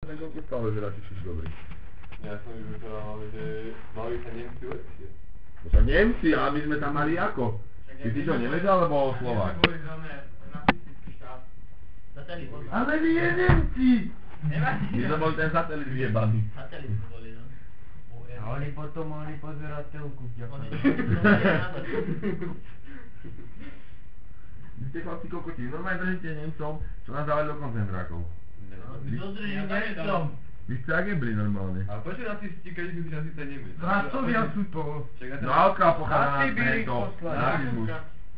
Ten koľko stále vyzerá čiž dobrý. Ja som už vyzeral, že mali sa Nemci lepšie. To sa Nemci, a my sme tam mali ako? Ty si čo, Nemec alebo Slovák? Ale my je Nemci! My sme boli ten satelit vyjebaný. Satelit sme boli, no. A oni potom mohli pozerať telku v ďakujem. Vy ste chlapci kokoti, normálne držíte Nemcom, čo nás dávali do koncentrákov. My to držíme Nemcom. Vy ste agebli normálne. A prečo nacisti, keď si nacisti Nemec? Zradcovia sú to. No odkiaľ pochádza Na nás Sibíri tento poslali. nacizmus?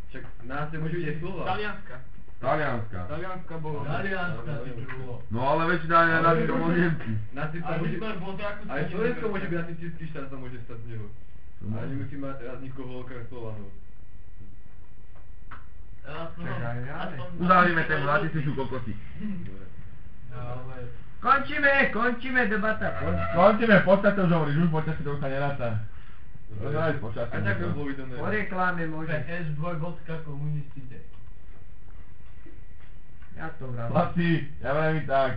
Však nás nemôžu vidieť slova. Talianska. Talianska. Talianska bolo. Talianska si čulo. No ale väčšina nacistov bol Nemci. Nacista Ale môže... skôr bol to ako... Aj Slovensko môže byť nacistický štát, sa môže stať z neho. Ale nemusí mať raz nikoho okrem Slovanov. Uzavrime tému, nacisti sú kokoti. Dobre. Končíme debata. Končíme, v podstate už hovoríš, už v podstate to už sa neráta. Rozhodaj v podstate. A tak by bolo vydané. Po reklame môže. PS2.komunistide. Ja to vravím. Chlapci, ja vravím tak.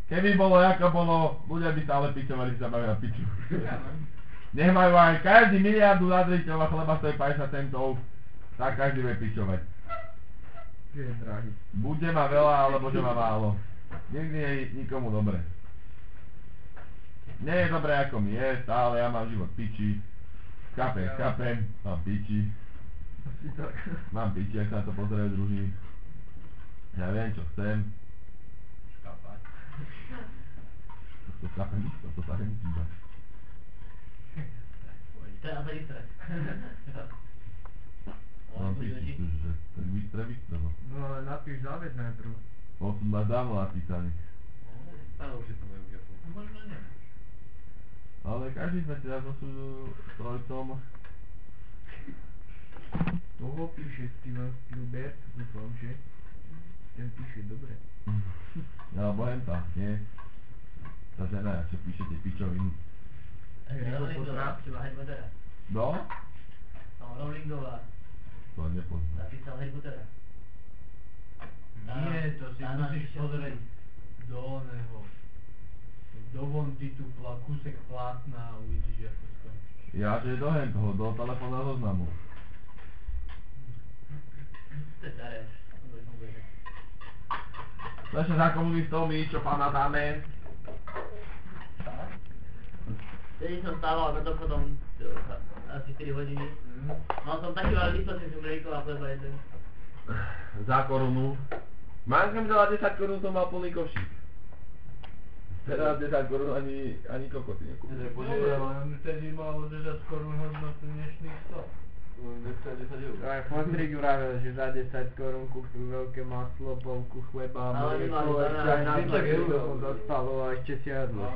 Keby bolo ako bolo, ľudia by stále pičovali, sa bavia piču. Nech majú aj každý miliardu nadriteľov a chleba stojí 50 centov, tak každý bude pičovať. Že je drahý. Bude ma veľa, alebo že ma málo. Nikdy nie je nikomu dobre. Nie je dobré ako mi je, stále ja mám život piči. Chápem, mám piči. Asi tak. Mám piči, ak sa na to pozerajú druhý. Ja viem, čo chcem. Škapať. To chápem isto, to sa nemusí dať. Teraz sa vystrať. Mám piči, že tak vystrelo. No ale napíš záved najprv. Bol som máš dávno napísaný. Áno, všetko majú jasno. Možno nie. Ale každý sme teraz osúdu trojcom. Toho píše Steven Spielberg, dúfam, že ten píše dobre. Ja bohem sa, nie? Tá žena, čo píše tie pičoviny. Rowlingová, čo má Harry Pottera. No? No, Rowlingová. To nepoznám. Napísal Harry Pottera. Nie, to si musíš pozrieť do oného. Do Vontitupla, kúsek plátna a uvidíš, ako skončíš. Ja, že do toho, do telefónneho zoznamu. To je staré. Ešte za komunistov my, čo pamätáme. Vtedy som stával pred obchodom asi 4 hodiny. Mal som taký veľký stosek, že mlieko a chleba jeden. Za korunu. Manka mi dala 10 korún, som mal plný košík. Teraz 10 korún ani kokoty nekúpil. Dobre, ale vtedy malo 10 korún hodnotu dnešných 100. Dneska 10 eur. Aj Fondrik vravel, že za 10 korún kúpil veľké maslo, polku chleba, Ale my mali mlieko, ešte aj na 30 to eur. mu zostalo a ešte si jedlo.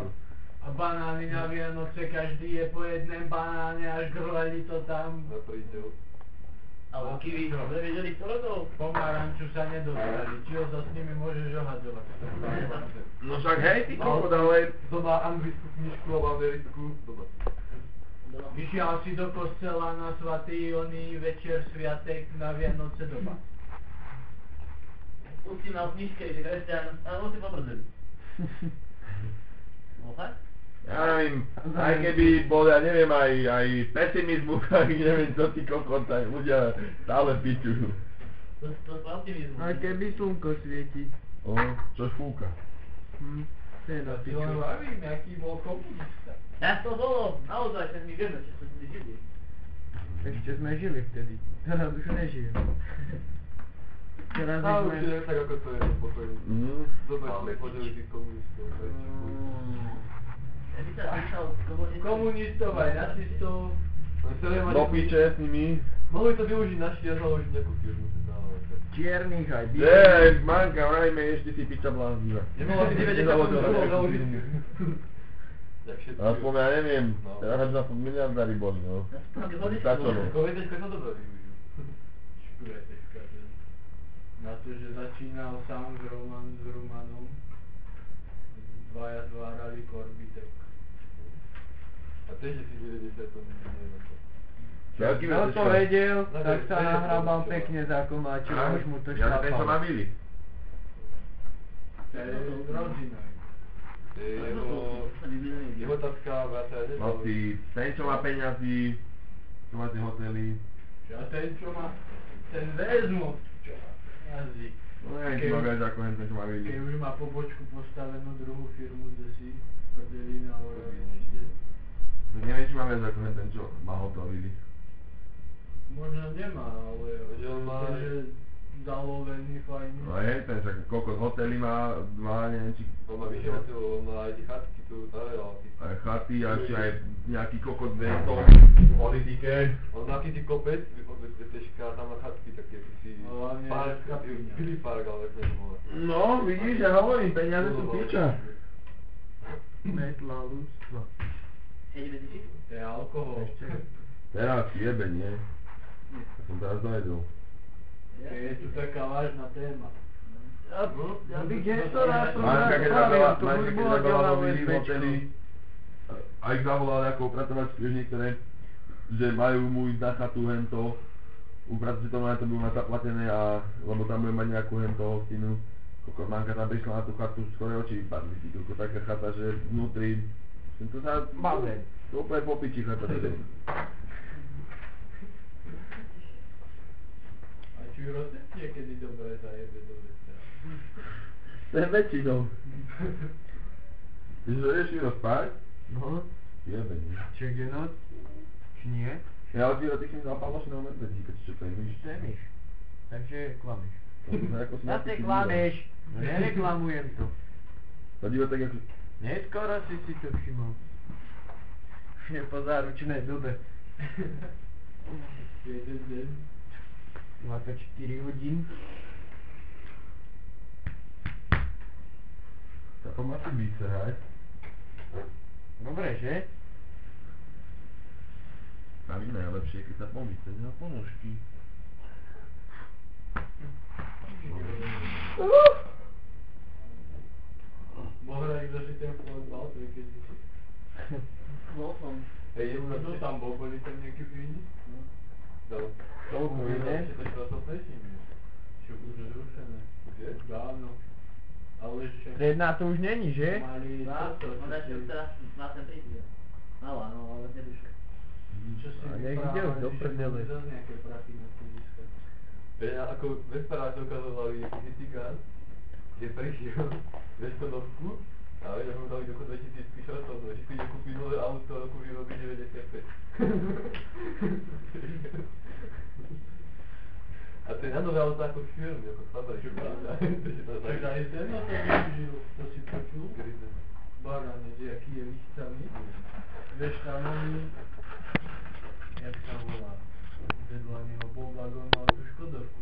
A banány na Vianoce, každý je po jednom banáne, až grleli to tam. Za príďel. Alebo kiwi, dobre vedeli kto to? Pomaranču sa nedostali, či ho sa s nimi môžeš ohadzovať. No však hej, ty kokot, ale... To má anglickú knižku alebo americkú. Dobre. Išiel si do kostela na svatý oný večer sviatek na Vianoce doma. Už si mal v knižke, že kresťan, alebo si potvrdili. No fakt? Ja neviem, aj keby bol, ja neviem, aj pesimizmus, aj neviem čo ty kokot, aj ľudia stále pičujú. To je optimizmus. Aj keby slnko svieti. O, čo fúka. To je na Ja si piču. len vravím, aký bol komunista. Ja to bolo, naozaj, však my vieme, čo sme žili. Ešte sme žili vtedy. Teraz už nežijeme. Teraz No už už sme... je tak ako to je spokojný. Dobre, sme podeli tých komunistov. Ja by sa pýtal komunistov. Komunistov aj nacistov. Do piče s nimi. Mohli to využiť naši a založiť nejakú firmu. Čiernych aj bielých. Ej, manka, vrajme, ešte si piča blázniva. Nemohla si nevedieť, ako to bolo založiť firmu. Jak všetci. Aspoň ja neviem, teraz by aspoň miliardári boli, no. Stačilo. Kovedečka sa dobre využijú. Škuretečka ten. Na to, že začínal sám s Romanom. Dvaja zvárali korbitek. A tiež si 90 to nie je na to. Veľký Kto to vedel, No, tak sa vedel, nahrabal čo. pekne za komáčom, a už mu to Ja ten, čo ma šlapalo. mili. To je s rodinou. Amerika, vrátane. Chlapci, ten čo má peňazí, čo má tie hotely, A ten čo má, ten vezmu, čo má jazdí. no neviem, či má viac ako ten čo má Keď vidieť. už má pobočku postavenú druhú firmu, kde si podelí na Oravie, či kde. Tak neviem, či má viac ako ten čo má hotel Willy. Možno nemá, ale Že on má- že zalovený fajne. No hej, ten však koľko hotely má, neviem či On má vyššie hotel, on má aj tie chatky tu, nareálky. aj chaty a ešte aj nejaký kokot to politike. On má akýsi kopec, VTŠka, tam má chatky také, akýsi Hlavne park, kapiňa. Billy Park, ale tak to volá. No, vidíš, ja hovorím, peniaze sú piča. Metla, ľudstvo. Ideme si? To je alkohol. Ešte. Teraz jebe, nie? Ja som teraz dojedol. Keď je tu taká vážna téma. Ja bych něco rád Maňka, keď zavolala vo Willy v hoteli, bezpečko. a ich zavolal ako upratovačky, vieš niektoré, že majú mu ísť na chatu hento, upratať si to na to budú mať zaplatené a, lebo tam bude mať nejakú hento hostinu. Koko, Manka tam prišla na tú chatu, skoro oči vypadli, ty koko, taká chata, že vnútri, to sa, Bazén. to úplne po piči chata tedy. A či Rosec niekedy dobre zajebe do vestra? To je väčšinou. Ty že ideš Viro spať? No, Jebe, nie. check je noc. Či nie? Ja od Viro, ty si mi dal palošného medvedíka, či čo to je, víš? Chceš. Takže klameš. To je ako si Zase napíši klameš. No nereklamujem to. To divo tak ako... Neskoro si to všimol. Už je po záručnej dobe. Jeden deň. 24 hodín. Tá pomáha si vyserať. Dobre, že? A vy najlepšie, keď sa pomyslieť na ponožky. Mohra kto si ten fotbal, to je keď si. Bol som. Hej, No to tam boli tam nejakí fíni? No. Toľko ide. Ešte to čo to preším, čo už zrušené. Kde? Už dávno. Ale ešte Stredná to už není, že? mali toto, On ešte teraz má ten prísť. Mala, no ale nevyšlo. čo si A nech ide už do prdele. zase nejaké prachy na to získať. Ako vesperáč ukazovali nejaký cigán, kde prišiel ve Škodovku a oni mu dali doko 2000 šortov, že si ide kúpiť nové auto, roku vyrobí 95. A to je na nové auto ako firmy, ako fabriky. Tak aj ten na to využil, to si počul? Grizen. Baranec, jaký je lichtaný. Vieš tam oni, jak sa volá, vedľa neho Boldagón mal tú Škodovku